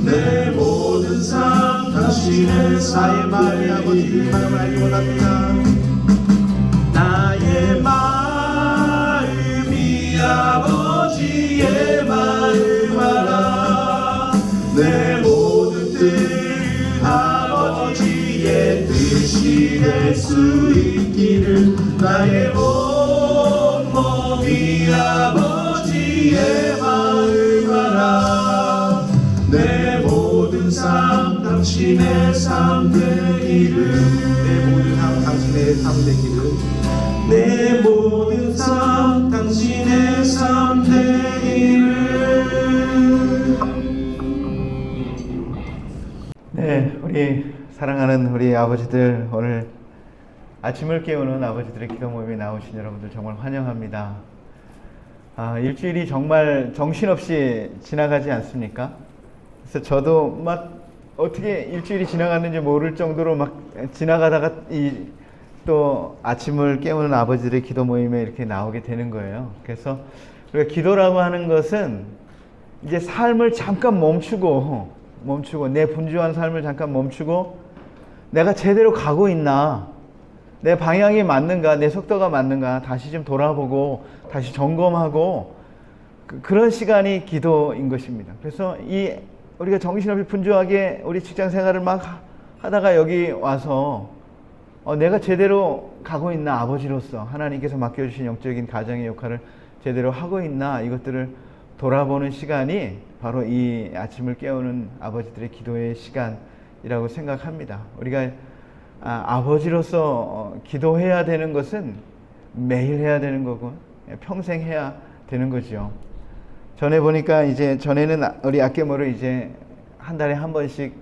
내 모든 삶 당신의 삶 마음이 아버지 마음을 알기 원합니다. 나의 마음이 아버지의 마음 알아 내 모든 뜻 아버지의 뜻이 될 수 있기를 나의 온 몸이 아버지의 마음 알아 내 모든 삶 당신의 삶 되기를 내 모든 삶 당신의 삶 되기를 내 모든 삶 당신의 삶 되기를. 네, 우리 사랑하는 우리 아버지들, 오늘 아침을 깨우는 아버지들의 기도 모임에 나오신 여러분들 정말 환영합니다. 일주일이 정말 정신없이 지나가지 않습니까? 그래서 저도 막 어떻게 일주일이 지나갔는지 모를 정도로 막 지나가다가 또 아침을 깨우는 아버지들의 기도 모임에 이렇게 나오게 되는 거예요. 그래서 우리가 기도라고 하는 것은 이제 삶을 잠깐 멈추고 내 분주한 삶을 잠깐 멈추고 내가 제대로 가고 있나, 내 방향이 맞는가, 내 속도가 맞는가 다시 좀 돌아보고 다시 점검하고 그런 시간이 기도인 것입니다. 그래서 우리가 정신없이 분주하게 우리 직장 생활을 막 하다가 여기 와서 내가 제대로 가고 있나, 아버지로서 하나님께서 맡겨주신 영적인 가정의 역할을 제대로 하고 있나, 이것들을 돌아보는 시간이 바로 이 아침을 깨우는 아버지들의 기도의 시간이라고 생각합니다. 우리가 아버지로서 기도해야 되는 것은 매일 해야 되는 거고 평생 해야 되는 거죠. 전에 보니까 전에는 우리 아깨모를 한 달에 한 번씩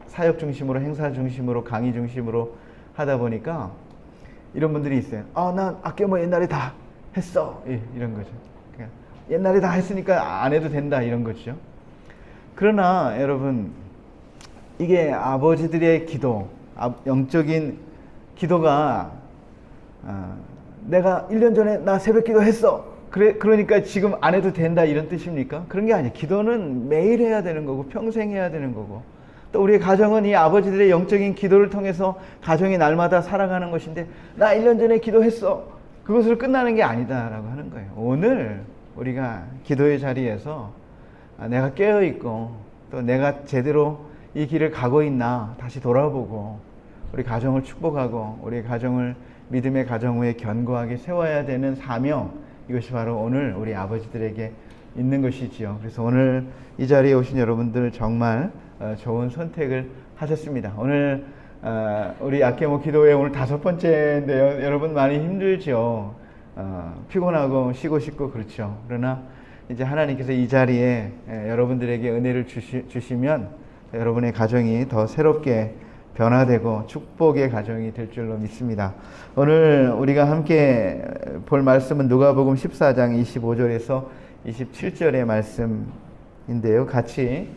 사역 중심으로, 행사 중심으로, 강의 중심으로 하다 보니까 이런 분들이 있어요. 난 아깨모 옛날에 다 했어. 이런 거죠. 그러니까 옛날에 다 했으니까 안 해도 된다, 이런 거죠. 그러나 여러분, 이게 아버지들의 기도, 영적인 기도가 내가 1년 전에 나 새벽 기도 했어. 그러니까 지금 안 해도 된다, 이런 뜻입니까? 그런 게 아니에요. 기도는 매일 해야 되는 거고 평생 해야 되는 거고, 또 우리의 가정은 이 아버지들의 영적인 기도를 통해서 가정이 날마다 살아가는 것인데, 나 1년 전에 기도했어, 그것으로 끝나는 게 아니다라고 하는 거예요. 오늘 우리가 기도의 자리에서 내가 깨어있고 또 내가 제대로 이 길을 가고 있나 다시 돌아보고 우리 가정을 축복하고 우리 가정을 믿음의 가정 위에 견고하게 세워야 되는 사명, 이것이 바로 오늘 우리 아버지들에게 있는 것이지요. 그래서 오늘 이 자리에 오신 여러분들 정말 좋은 선택을 하셨습니다. 오늘 우리 아깨모 기도회 오늘 5번째인데요. 여러분 많이 힘들죠. 피곤하고 쉬고 싶고 그렇죠. 그러나 이제 하나님께서 이 자리에 여러분들에게 은혜를 주시면 여러분의 가정이 더 새롭게 변화되고 축복의 가정이 될 줄로 믿습니다. 오늘 우리가 함께 볼 말씀은 누가복음 14장 25절에서 27절의 말씀인데요. 같이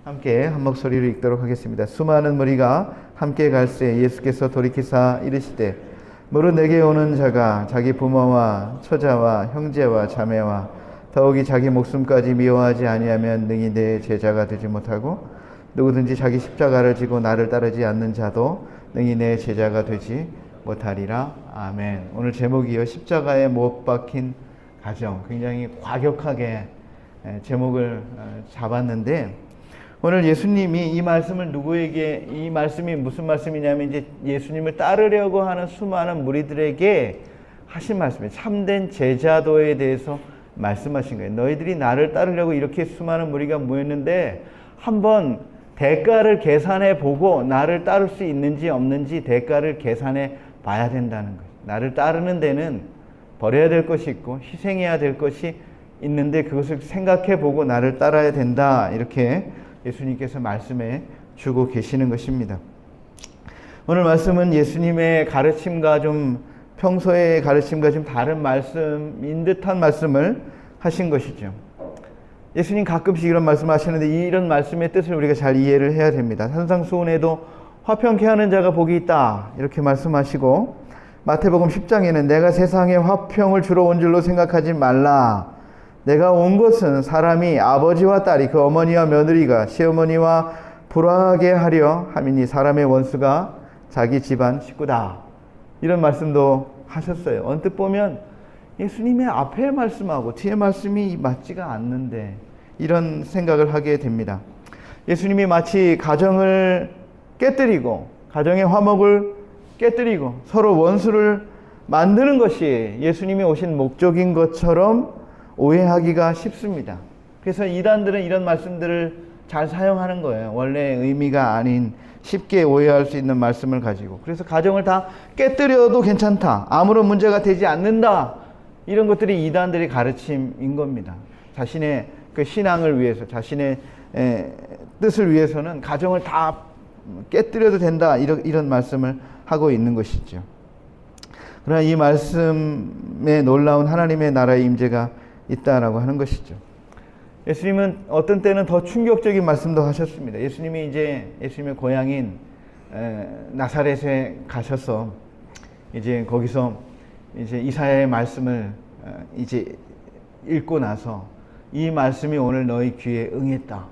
함께 한 목소리로 읽도록 하겠습니다. 수많은 무리가 함께 갈새 예수께서 돌이키사 이르시되 무릇 내게 오는 자가 자기 부모와 처자와 형제와 자매와 더욱이 자기 목숨까지 미워하지 아니하면 능히 내 제자가 되지 못하고 누구든지 자기 십자가를 지고 나를 따르지 않는 자도 능히 내 제자가 되지 못하리라. 아멘. 오늘 제목이요, 십자가에 못 박힌 가정. 굉장히 과격하게 제목을 잡았는데, 오늘 예수님이 이 말씀을 누구에게, 이 말씀이 무슨 말씀이냐면 이제 예수님을 따르려고 하는 수많은 무리들에게 하신 말씀이에요. 참된 제자도에 대해서 말씀하신 거예요. 너희들이 나를 따르려고 이렇게 수많은 무리가 모였는데 한번 대가를 계산해 보고 나를 따를 수 있는지 없는지 대가를 계산해 봐야 된다는 거예요. 나를 따르는 데는 버려야 될 것이 있고 희생해야 될 것이 있는데 그것을 생각해 보고 나를 따라야 된다, 이렇게 예수님께서 말씀해 주고 계시는 것입니다. 오늘 말씀은 예수님의 가르침과 좀 평소의 가르침과 좀 다른 말씀인 듯한 말씀을 하신 것이죠. 예수님 가끔씩 이런 말씀을 하시는데 이런 말씀의 뜻을 우리가 잘 이해를 해야 됩니다. 산상수훈에도 화평케 하는 자가 복이 있다, 이렇게 말씀하시고, 마태복음 10장에는 내가 세상에 화평을 주러 온 줄로 생각하지 말라, 내가 온 것은 사람이 아버지와 딸이 그 어머니와 며느리가 시어머니와 불화하게 하려 함이니 사람의 원수가 자기 집안 식구다. 이런 말씀도 하셨어요. 언뜻 보면 예수님의 앞에 말씀하고 뒤에 말씀이 맞지가 않는데 이런 생각을 하게 됩니다. 예수님이 마치 가정을 깨뜨리고 가정의 화목을 깨뜨리고 서로 원수를 만드는 것이 예수님이 오신 목적인 것처럼 오해하기가 쉽습니다. 그래서 이단들은 이런 말씀들을 잘 사용하는 거예요. 원래 의미가 아닌 쉽게 오해할 수 있는 말씀을 가지고. 그래서 가정을 다 깨뜨려도 괜찮다. 아무런 문제가 되지 않는다. 이런 것들이 이단들의 가르침인 겁니다. 자신의 그 신앙을 위해서, 자신의 뜻을 위해서는 가정을 다 깨뜨려도 된다. 이런 말씀을 하고 있는 것이죠. 그러나 이 말씀에 놀라운 하나님의 나라의 임재가 있다라고 하는 것이죠. 예수님은 어떤 때는 더 충격적인 말씀도 하셨습니다. 예수님이 이제 예수님의 고향인 나사렛에 가셔서 이제 거기서 이제 이사야의 말씀을 이제 읽고 나서 이 말씀이 오늘 너희 귀에 응했다.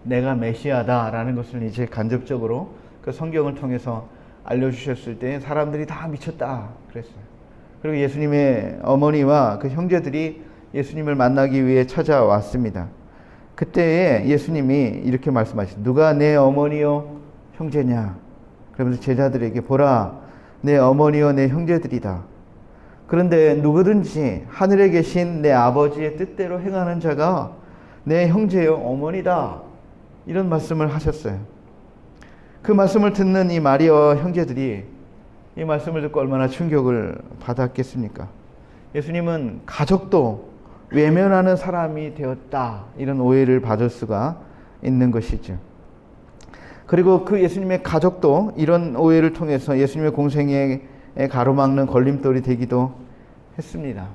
내가 메시아다라는 것을 이제 간접적으로 그 성경을 통해서 알려주셨을 때 사람들이 다 미쳤다 그랬어요. 그리고 예수님의 어머니와 그 형제들이 예수님을 만나기 위해 찾아왔습니다. 그때에 예수님이 이렇게 말씀하셨어요. 누가 내 어머니요 형제냐? 그러면서 제자들에게 보라 내 어머니요 내 형제들이다. 그런데 누구든지 하늘에 계신 내 아버지의 뜻대로 행하는 자가 내 형제요 어머니다. 이런 말씀을 하셨어요. 그 말씀을 듣는 이 마리아와 형제들이 이 말씀을 듣고 얼마나 충격을 받았겠습니까? 예수님은 가족도 외면하는 사람이 되었다. 이런 오해를 받을 수가 있는 것이죠. 그리고 그 예수님의 가족도 이런 오해를 통해서 예수님의 공생에 가로막는 걸림돌이 되기도 했습니다.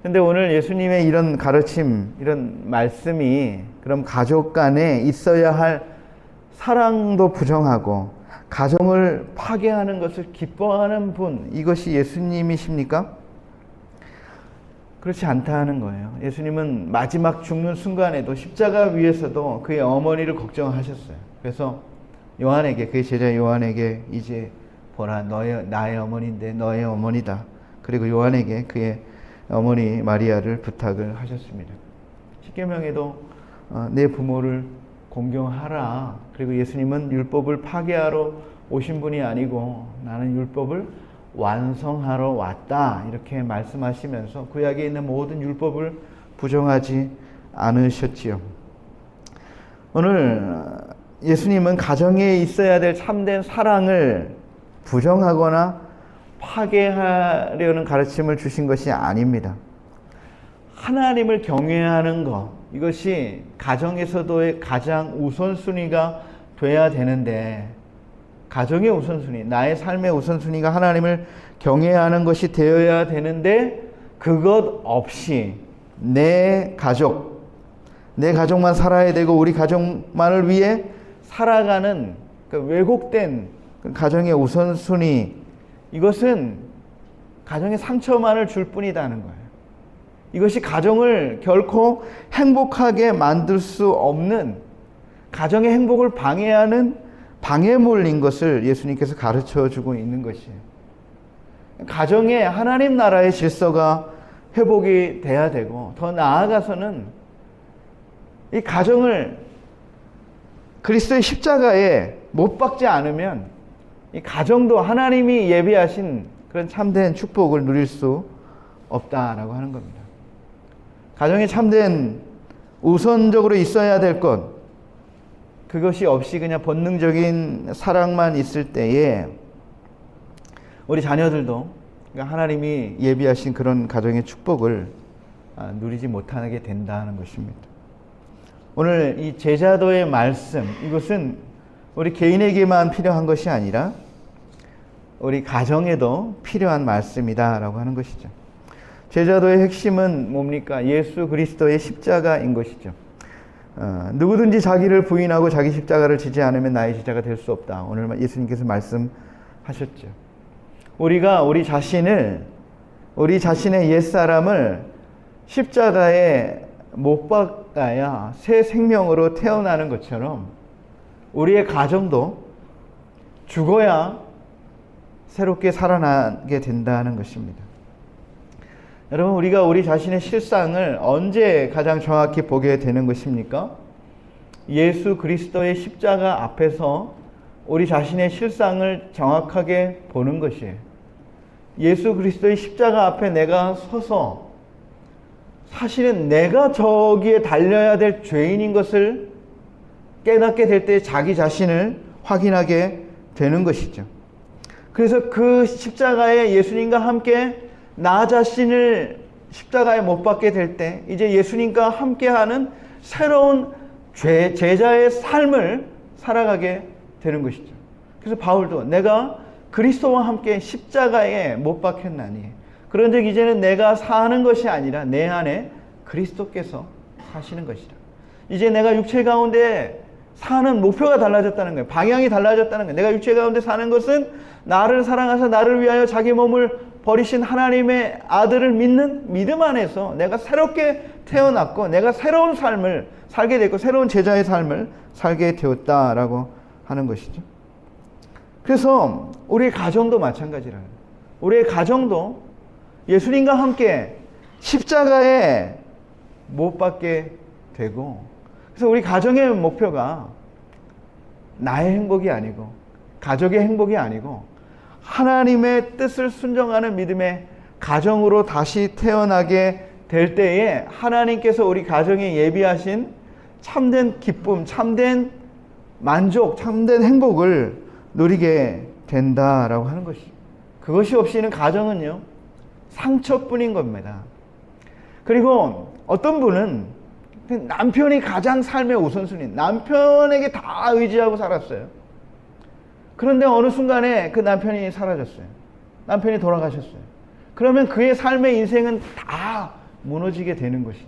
그런데 오늘 예수님의 이런 가르침, 이런 말씀이 그럼 가족 간에 있어야 할 사랑도 부정하고 가정을 파괴하는 것을 기뻐하는 분, 이것이 예수님이십니까? 그렇지 않다는 거예요. 예수님은 마지막 죽는 순간에도 십자가 위에서도 그의 어머니를 걱정하셨어요. 그래서 요한에게, 그의 제자 요한에게 이제 보라 나의 어머니인데 너의 어머니다. 그리고 요한에게 그의 어머니 마리아를 부탁을 하셨습니다. 십계명에도 내 부모를 공경하라. 그리고 예수님은 율법을 파괴하러 오신 분이 아니고 나는 율법을 완성하러 왔다. 이렇게 말씀하시면서 구약에 있는 모든 율법을 부정하지 않으셨지요. 오늘 예수님은 가정에 있어야 될 참된 사랑을 부정하거나 파괴하려는 가르침을 주신 것이 아닙니다. 하나님을 경외하는 것, 이것이 가정에서도의 가장 우선순위가 돼야 되는데 가정의 우선순위, 나의 삶의 우선순위가 하나님을 경외하는 것이 되어야 되는데 그것 없이 내 가족만 살아야 되고 우리 가족만을 위해 살아가는 그 왜곡된 그 가정의 우선순위, 이것은 가정에 상처만을 줄 뿐이다는 거예요. 이것이 가정을 결코 행복하게 만들 수 없는, 가정의 행복을 방해하는 방해물인 것을 예수님께서 가르쳐주고 있는 것이에요. 가정에 하나님 나라의 질서가 회복이 돼야 되고, 더 나아가서는 이 가정을 그리스도의 십자가에 못 박지 않으면 이 가정도 하나님이 예비하신 그런 참된 축복을 누릴 수 없다라고 하는 겁니다. 가정에 참된 우선적으로 있어야 될 것, 그것이 없이 그냥 본능적인 사랑만 있을 때에 우리 자녀들도 하나님이 예비하신 그런 가정의 축복을 누리지 못하게 된다는 것입니다. 오늘 이 제자도의 말씀, 이것은 우리 개인에게만 필요한 것이 아니라 우리 가정에도 필요한 말씀이다라고 하는 것이죠. 제자도의 핵심은 뭡니까? 예수 그리스도의 십자가인 것이죠. 누구든지 자기를 부인하고 자기 십자가를 지지 않으면 나의 제자가 될 수 없다. 오늘 예수님께서 말씀하셨죠. 우리가 우리 자신의 옛사람을 십자가에 못 박아야 새 생명으로 태어나는 것처럼 우리의 가정도 죽어야 새롭게 살아나게 된다는 것입니다. 여러분, 우리가 우리 자신의 실상을 언제 가장 정확히 보게 되는 것입니까? 예수 그리스도의 십자가 앞에서 우리 자신의 실상을 정확하게 보는 것이에요. 예수 그리스도의 십자가 앞에 내가 서서 사실은 내가 저기에 달려야 될 죄인인 것을 깨닫게 될 때 자기 자신을 확인하게 되는 것이죠. 그래서 그 십자가에 예수님과 함께 나 자신을 십자가에 못 박게 될 때 이제 예수님과 함께하는 새로운 제자의 삶을 살아가게 되는 것이죠. 그래서 바울도 내가 그리스도와 함께 십자가에 못 박혔나니 그런즉 이제는 내가 사는 것이 아니라 내 안에 그리스도께서 사시는 것이라. 이제 내가 육체 가운데 사는 목표가 달라졌다는 거예요. 방향이 달라졌다는 거예요. 내가 육체 가운데 사는 것은 나를 사랑하사 나를 위하여 자기 몸을 버리신 하나님의 아들을 믿는 믿음 안에서 내가 새롭게 태어났고 내가 새로운 삶을 살게 됐고 새로운 제자의 삶을 살게 되었다라고 하는 것이죠. 그래서 우리의 가정도 마찬가지라는 거예요. 우리의 가정도 예수님과 함께 십자가에 못 박게 되고, 그래서 우리 가정의 목표가 나의 행복이 아니고 가족의 행복이 아니고 하나님의 뜻을 순종하는 믿음의 가정으로 다시 태어나게 될 때에 하나님께서 우리 가정에 예비하신 참된 기쁨, 참된 만족, 참된 행복을 누리게 된다라고 하는 것이죠. 그것이 없이는 가정은요, 상처뿐인 겁니다. 그리고 어떤 분은 남편이 가장 삶의 우선순위, 남편에게 다 의지하고 살았어요. 그런데 어느 순간에 그 남편이 사라졌어요. 남편이 돌아가셨어요. 그러면 그의 삶의 인생은 다 무너지게 되는 것이죠.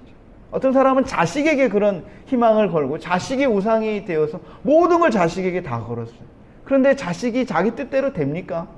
어떤 사람은 자식에게 그런 희망을 걸고 자식이 우상이 되어서 모든 걸 자식에게 다 걸었어요. 그런데 자식이 자기 뜻대로 됩니까?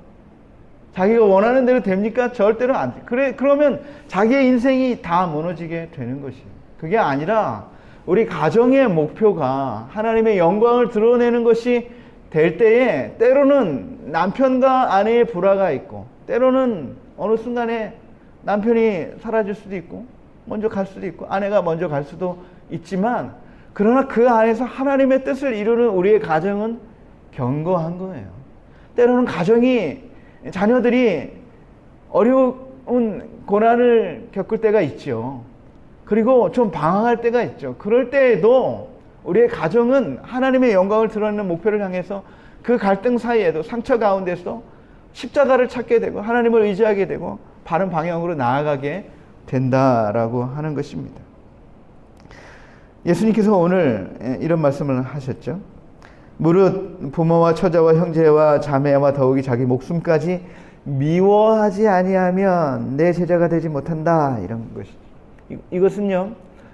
자기가 원하는 대로 됩니까? 절대로 안 돼요. 그러면 자기의 인생이 다 무너지게 되는 것이에요. 그게 아니라 우리 가정의 목표가 하나님의 영광을 드러내는 것이 될 때에 때로는 남편과 아내의 불화가 있고 때로는 어느 순간에 남편이 사라질 수도 있고 먼저 갈 수도 있고 아내가 먼저 갈 수도 있지만, 그러나 그 안에서 하나님의 뜻을 이루는 우리의 가정은 견고한 거예요. 때로는 가정이, 자녀들이 어려운 고난을 겪을 때가 있죠. 그리고 좀 방황할 때가 있죠. 그럴 때에도 우리의 가정은 하나님의 영광을 드러내는 목표를 향해서 그 갈등 사이에도 상처 가운데서 십자가를 찾게 되고 하나님을 의지하게 되고 바른 방향으로 나아가게 된다라고 하는 것입니다. 예수님께서 오늘 이런 말씀을 하셨죠. 무릇 부모와 처자와 형제와 자매와 더욱이 자기 목숨까지 미워하지 아니하면 내 제자가 되지 못한다, 이런 것이죠. 이것은요,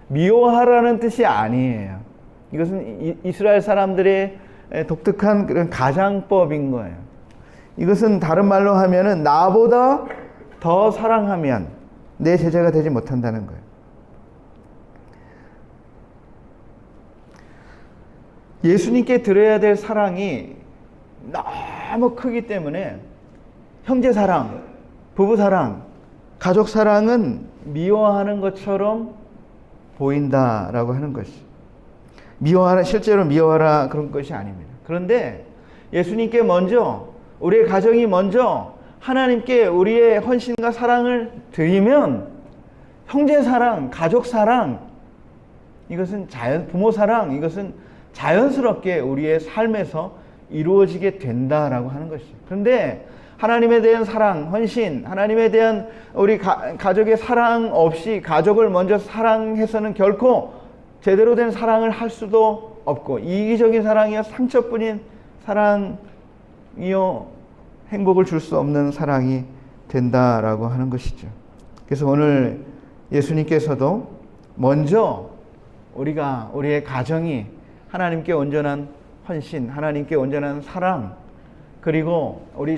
미워하라는 뜻이 아니에요. 이것은 이스라엘 사람들의 독특한 그런 가장법인 거예요. 이것은 다른 말로 하면은 나보다 더 사랑하면 내 제자가 되지 못한다는 거예요. 예수님께 드려야 될 사랑이 너무 크기 때문에 형제 사랑, 부부 사랑, 가족 사랑은 미워하는 것처럼 보인다라고 하는 것이, 미워하라, 실제로 미워하라 그런 것이 아닙니다. 그런데 예수님께 먼저, 우리의 가정이 먼저 하나님께 우리의 헌신과 사랑을 드리면 형제 사랑, 가족 사랑, 이것은 부모 사랑, 이것은 자연스럽게 우리의 삶에서 이루어지게 된다라고 하는 것이죠. 그런데 하나님에 대한 사랑, 헌신, 하나님에 대한 우리 가족의 사랑 없이 가족을 먼저 사랑해서는 결코 제대로 된 사랑을 할 수도 없고, 이기적인 사랑이요, 상처뿐인 사랑이요, 행복을 줄 수 없는 사랑이 된다라고 하는 것이죠. 그래서 오늘 예수님께서도 먼저 우리의 가정이 하나님께 온전한 헌신, 하나님께 온전한 사랑, 그리고 우리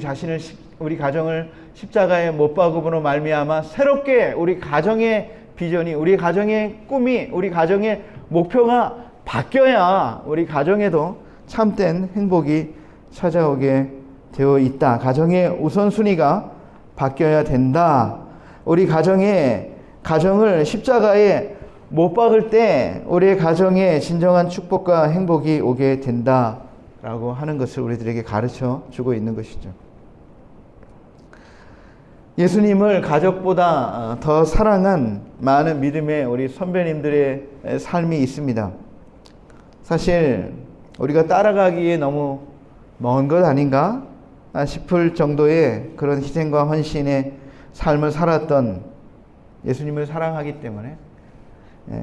가정을 십자가에 못 박음으로 말미암아 새롭게 우리 가정의 비전이, 우리 가정의 꿈이, 우리 가정의 목표가 바뀌어야 우리 가정에도 참된 행복이 찾아오게 되어 있다. 가정의 우선순위가 바뀌어야 된다. 우리 가정을 십자가에 못 박을 때 우리의 가정에 진정한 축복과 행복이 오게 된다라고 하는 것을 우리들에게 가르쳐 주고 있는 것이죠. 예수님을 가족보다 더 사랑한 많은 믿음의 우리 선배님들의 삶이 있습니다. 사실 우리가 따라가기에 너무 먼 것 아닌가 싶을 정도의 그런 희생과 헌신의 삶을 살았던, 예수님을 사랑하기 때문에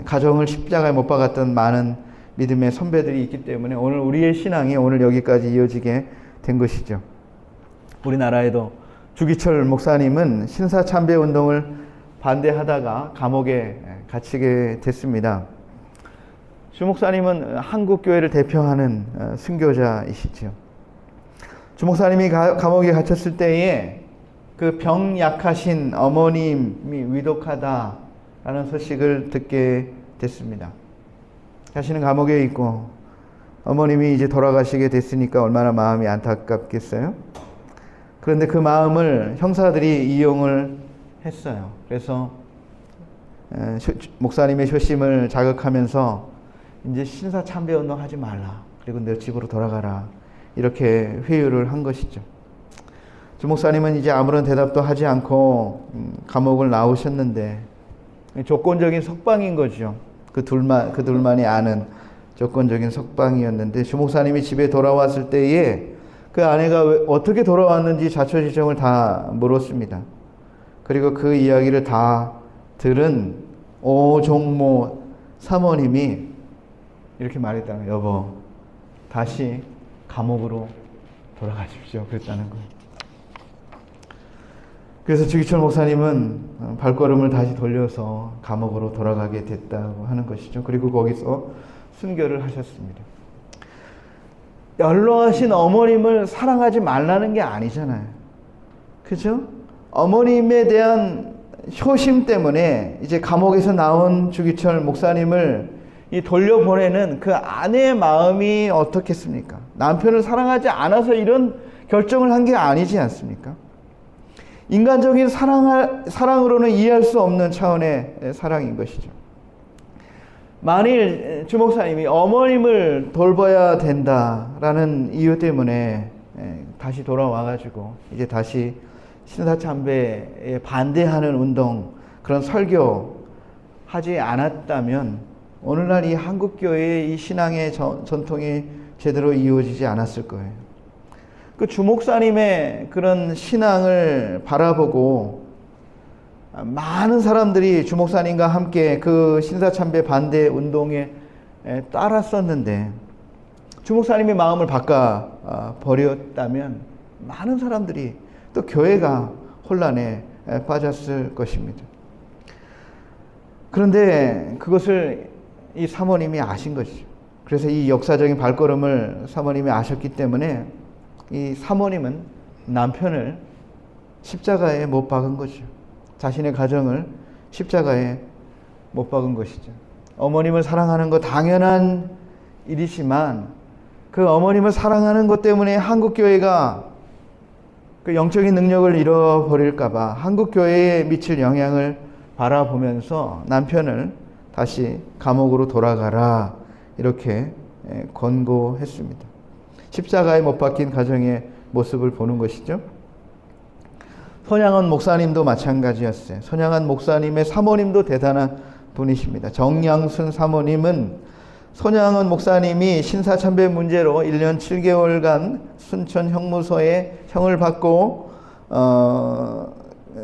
가정을 십자가에 못 박았던 많은 믿음의 선배들이 있기 때문에 오늘 우리의 신앙이 오늘 여기까지 이어지게 된 것이죠. 우리나라에도 주기철 목사님은 신사참배 운동을 반대하다가 감옥에 갇히게 됐습니다. 주 목사님은 한국 교회를 대표하는 순교자이시죠. 주 목사님이 감옥에 갇혔을 때에 그 병 약하신 어머님이 위독하다라는 소식을 듣게 됐습니다. 자신은 감옥에 있고 어머님이 이제 돌아가시게 됐으니까 얼마나 마음이 안타깝겠어요? 그런데 그 마음을 형사들이 이용을 했어요. 그래서 목사님의 효심을 자극하면서 이제 신사 참배 운동 하지 말라. 그리고 너 집으로 돌아가라. 이렇게 회유를 한 것이죠. 주 목사님은 이제 아무런 대답도 하지 않고 감옥을 나오셨는데, 조건적인 석방인 거죠. 그 둘만이 아는 조건적인 석방이었는데, 주 목사님이 집에 돌아왔을 때에 그 아내가 어떻게 돌아왔는지 자초지종을 다 물었습니다. 그리고 그 이야기를 다 들은 오종모 사모님이 이렇게 말했다는 거예요. 여보, 다시 감옥으로 돌아가십시오. 그랬다는 거예요. 그래서 주기철 목사님은 발걸음을 다시 돌려서 감옥으로 돌아가게 됐다고 하는 것이죠. 그리고 거기서 순교를 하셨습니다. 연로하신 어머님을 사랑하지 말라는 게 아니잖아요. 그죠? 어머님에 대한 효심 때문에 이제 감옥에서 나온 주기철 목사님을 이 돌려보내는 그 아내의 마음이 어떻겠습니까? 남편을 사랑하지 않아서 이런 결정을 한 게 아니지 않습니까? 인간적인 사랑으로는 이해할 수 없는 차원의 사랑인 것이죠. 만일 주 목사님이 어머님을 돌봐야 된다라는 이유 때문에 다시 돌아와가지고 이제 다시 신사참배에 반대하는 운동, 그런 설교 하지 않았다면 오늘날 이 한국교회의 이 신앙의 전통이 제대로 이루어지지 않았을 거예요. 그 주 목사님의 그런 신앙을 바라보고 많은 사람들이 주 목사님과 함께 그 신사참배 반대 운동에 따랐었는데, 주 목사님의 마음을 바꿔 버렸다면 많은 사람들이, 또 교회가 혼란에 빠졌을 것입니다. 그런데 그것을 이 사모님이 아신 것이죠. 그래서 이 역사적인 발걸음을 사모님이 아셨기 때문에 이 사모님은 남편을 십자가에 못 박은 거죠. 자신의 가정을 십자가에 못 박은 것이죠. 어머님을 사랑하는 거 당연한 일이지만 그 어머님을 사랑하는 것 때문에 한국교회가 그 영적인 능력을 잃어버릴까봐 한국교회에 미칠 영향을 바라보면서 남편을 다시 감옥으로 돌아가라 이렇게 권고했습니다. 십자가에 못 박힌 가정의 모습을 보는 것이죠. 손양원 목사님도 마찬가지였어요. 손양원 목사님의 사모님도 대단한 분이십니다. 정양순 사모님은 손양원 목사님이 신사참배 문제로 1년 7개월간 순천 형무소에 형을 받고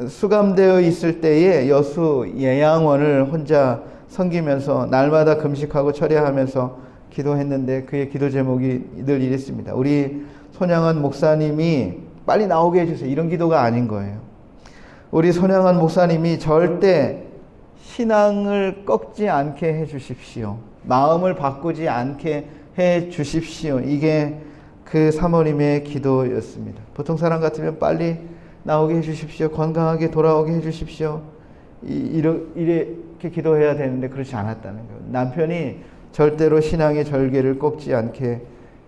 수감되어 있을 때에 여수 예양원을 혼자 섬기면서 날마다 금식하고 철야하면서 기도했는데 그의 기도 제목이 늘 이랬습니다. 우리 손양원 목사님이 빨리 나오게 해주세요. 이런 기도가 아닌 거예요. 우리 손양원 목사님이 절대 신앙을 꺾지 않게 해주십시오. 마음을 바꾸지 않게 해주십시오. 이게 그 사모님의 기도였습니다. 보통 사람 같으면 빨리 나오게 해주십시오. 건강하게 돌아오게 해주십시오. 이래 그렇게 기도해야 되는데 그렇지 않았다는 거예요. 남편이 절대로 신앙의 절개를 꺾지 않게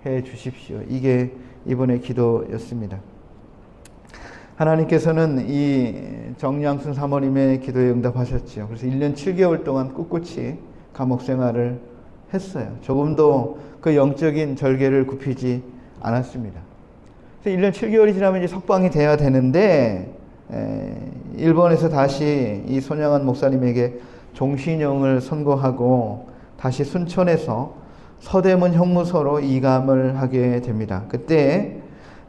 해 주십시오. 이게 이번의 기도였습니다. 하나님께서는 이 정양순 사모님의 기도에 응답하셨죠. 그래서 1년 7개월 동안 꿋꿋이 감옥 생활을 했어요. 조금도 그 영적인 절개를 굽히지 않았습니다. 그래서 1년 7개월이 지나면 이제 석방이 돼야 되는데 일본에서 다시 이 손양한 목사님에게 종신형을 선고하고 다시 순천에서 서대문 형무소로 이감을 하게 됩니다. 그때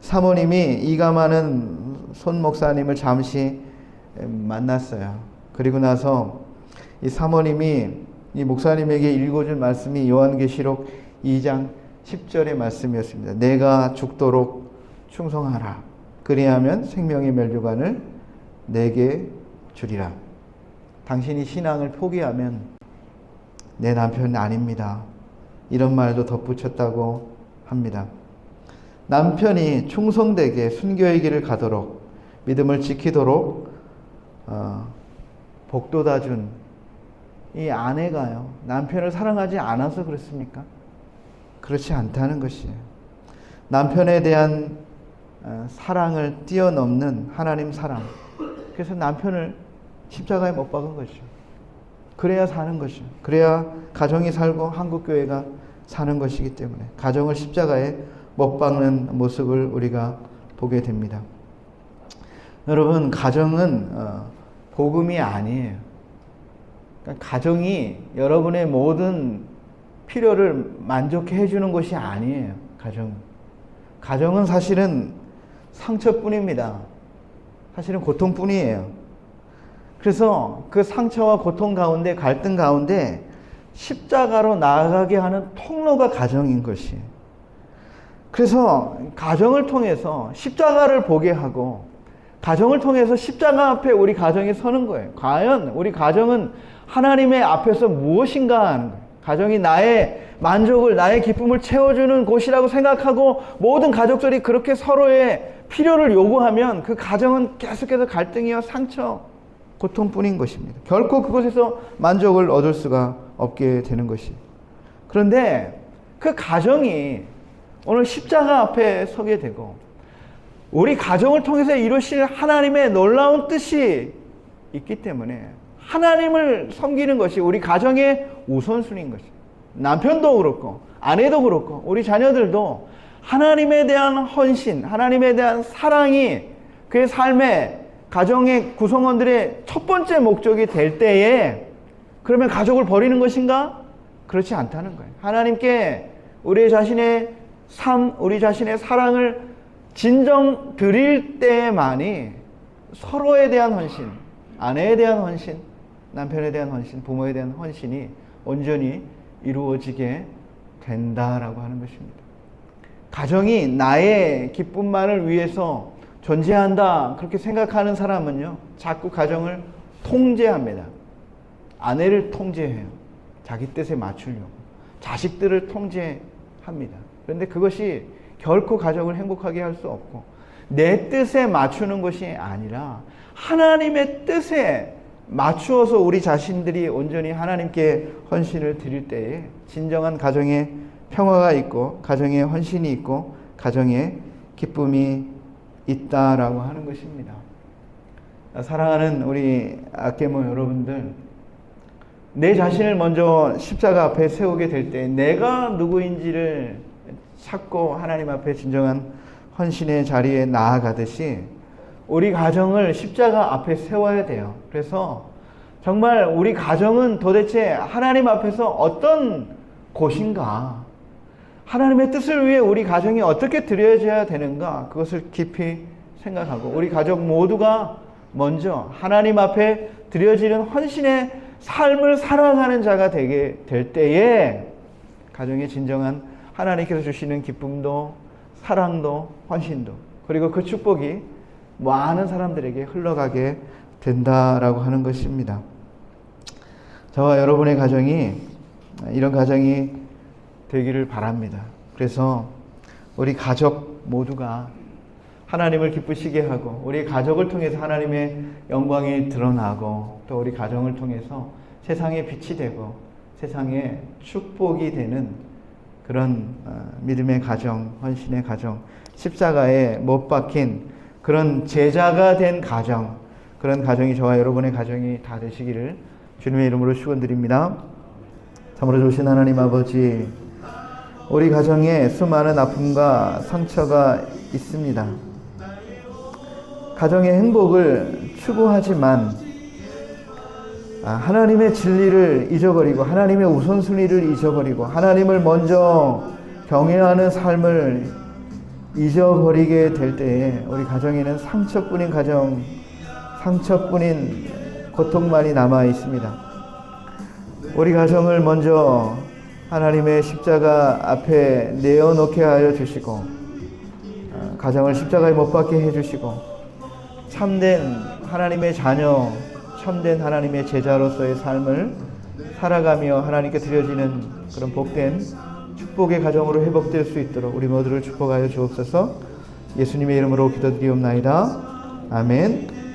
사모님이 이감하는 손 목사님을 잠시 만났어요. 그리고 나서 이 사모님이 이 목사님에게 읽어준 말씀이 요한계시록 2장 10절의 말씀이었습니다. 내가 죽도록 충성하라. 그리하면 생명의 면류관을 내게 주리라. 당신이 신앙을 포기하면 내 남편은 아닙니다. 이런 말도 덧붙였다고 합니다. 남편이 충성되게 순교의 길을 가도록 믿음을 지키도록 복돋아 준 이 아내가요. 남편을 사랑하지 않아서 그렇습니까? 그렇지 않다는 것이에요. 남편에 대한 사랑을 뛰어넘는 하나님 사랑. 그래서 남편을 십자가에 못 박은 거죠. 그래야 사는 거죠. 그래야 가정이 살고 한국교회가 사는 것이기 때문에 가정을 십자가에 못 박는 모습을 우리가 보게 됩니다. 여러분, 가정은 복음이 아니에요. 그러니까 가정이 여러분의 모든 필요를 만족해 해주는 것이 아니에요. 가정은 사실은 상처뿐입니다. 사실은 고통뿐이에요. 그래서 그 상처와 고통 가운데, 갈등 가운데 십자가로 나아가게 하는 통로가 가정인 것이에요. 그래서 가정을 통해서 십자가를 보게 하고 가정을 통해서 십자가 앞에 우리 가정이 서는 거예요. 과연 우리 가정은 하나님의 앞에서 무엇인가 하는 거예요. 가정이 나의 만족을, 나의 기쁨을 채워주는 곳이라고 생각하고 모든 가족들이 그렇게 서로의 필요를 요구하면 그 가정은 계속해서 갈등이와 상처, 고통뿐인 것입니다. 결코 그곳에서 만족을 얻을 수가 없게 되는 것이. 그런데 그 가정이 오늘 십자가 앞에 서게 되고 우리 가정을 통해서 이루실 하나님의 놀라운 뜻이 있기 때문에 하나님을 섬기는 것이 우리 가정의 우선순위인 것입니다. 남편도 그렇고 아내도 그렇고 우리 자녀들도 하나님에 대한 헌신, 하나님에 대한 사랑이 그의 삶의 가정의 구성원들의 첫 번째 목적이 될 때에 그러면 가족을 버리는 것인가? 그렇지 않다는 거예요. 하나님께 우리 자신의 삶, 우리 자신의 사랑을 진정 드릴 때만이 서로에 대한 헌신, 아내에 대한 헌신, 남편에 대한 헌신, 부모에 대한 헌신이 온전히 이루어지게 된다라고 하는 것입니다. 가정이 나의 기쁨만을 위해서 존재한다 그렇게 생각하는 사람은요, 자꾸 가정을 통제합니다. 아내를 통제해요. 자기 뜻에 맞추려고. 자식들을 통제합니다. 그런데 그것이 결코 가정을 행복하게 할 수 없고 내 뜻에 맞추는 것이 아니라 하나님의 뜻에 맞추어서 우리 자신들이 온전히 하나님께 헌신을 드릴 때에 진정한 가정에 평화가 있고 가정에 헌신이 있고 가정에 기쁨이 있다라고 하는 것입니다. 사랑하는 우리 아케모 여러분들, 내 자신을 먼저 십자가 앞에 세우게 될 때 내가 누구인지를 찾고 하나님 앞에 진정한 헌신의 자리에 나아가듯이 우리 가정을 십자가 앞에 세워야 돼요. 그래서 정말 우리 가정은 도대체 하나님 앞에서 어떤 곳인가, 하나님의 뜻을 위해 우리 가정이 어떻게 드려져야 되는가, 그것을 깊이 생각하고 우리 가족 모두가 먼저 하나님 앞에 드려지는 헌신의 삶을 살아가는 자가 되게 될 때에 가정의 진정한 하나님께서 주시는 기쁨도 사랑도 헌신도 그리고 그 축복이 많은 사람들에게 흘러가게 된다라고 하는 것입니다. 저와 여러분의 가정이 이런 가정이 되기를 바랍니다. 그래서 우리 가족 모두가 하나님을 기쁘시게 하고 우리 가족을 통해서 하나님의 영광이 드러나고 또 우리 가정을 통해서 세상의 빛이 되고 세상의 축복이 되는 그런 믿음의 가정, 헌신의 가정, 십자가에 못 박힌 그런 제자가 된 가정, 그런 가정이 저와 여러분의 가정이 다 되시기를 주님의 이름으로 축원드립니다. 참으로 좋으신 하나님 아버지, 우리 가정에 수많은 아픔과 상처가 있습니다. 가정의 행복을 추구하지만 하나님의 진리를 잊어버리고 하나님의 우선순위를 잊어버리고 하나님을 먼저 경외하는 삶을 잊어버리게 될 때에 우리 가정에는 상처뿐인 가정, 상처뿐인 고통만이 남아 있습니다. 우리 가정을 먼저 하나님의 십자가 앞에 내어놓게 하여 주시고 가정을 십자가에 못 박게 해주시고 참된 하나님의 자녀, 참된 하나님의 제자로서의 삶을 살아가며 하나님께 드려지는 그런 복된 축복의 가정으로 회복될 수 있도록 우리 모두를 축복하여 주옵소서. 예수님의 이름으로 기도드리옵나이다. 아멘.